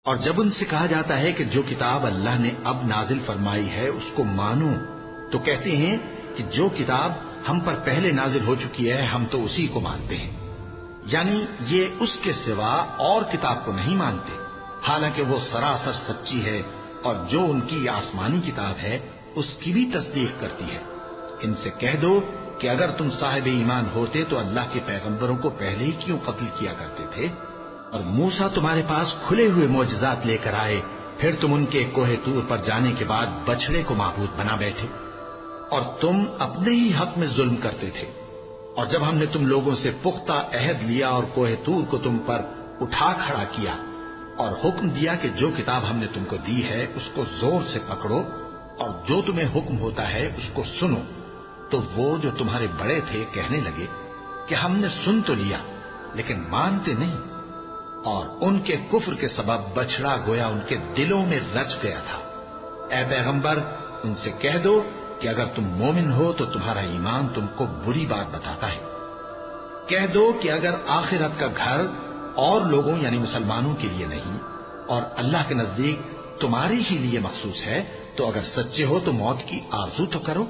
اور جب ان سے کہا جاتا ہے کہ جو کتاب اللہ نے اب نازل فرمائی ہے اس کو مانو، تو کہتے ہیں کہ جو کتاب ہم پر پہلے نازل ہو چکی ہے ہم تو اسی کو مانتے ہیں، یعنی یہ اس کے سوا اور کتاب کو نہیں مانتے، حالانکہ وہ سراسر سچی ہے اور جو ان کی آسمانی کتاب ہے اس کی بھی تصدیق کرتی ہے۔ ان سے کہہ دو کہ اگر تم صاحب ایمان ہوتے تو اللہ کے پیغمبروں کو پہلے ہی کیوں قتل کیا کرتے تھے؟ اور موسیٰ تمہارے پاس کھلے ہوئے معجزات لے کر آئے، پھر تم ان کے کوہ طور پر جانے کے بعد بچڑے کو معبود بنا بیٹھے، اور تم اپنے ہی حق میں ظلم کرتے تھے۔ اور جب ہم نے تم لوگوں سے پختہ عہد لیا اور کوہ طور کو تم پر اٹھا کھڑا کیا اور حکم دیا کہ جو کتاب ہم نے تم کو دی ہے اس کو زور سے پکڑو اور جو تمہیں حکم ہوتا ہے اس کو سنو، تو وہ جو تمہارے بڑے تھے کہنے لگے کہ ہم نے سن تو لیا لیکن مانتے نہیں، اور ان کے کفر کے سبب بچڑا گویا ان کے دلوں میں رچ گیا تھا۔ اے پیغمبر ان سے کہہ دو کہ اگر تم مومن ہو تو تمہارا ایمان تم کو بری بات بتاتا ہے۔ کہہ دو کہ اگر آخرت کا گھر اور لوگوں یعنی مسلمانوں کے لیے نہیں اور اللہ کے نزدیک تمہارے ہی لیے مخصوص ہے، تو اگر سچے ہو تو موت کی آرزو تو کرو۔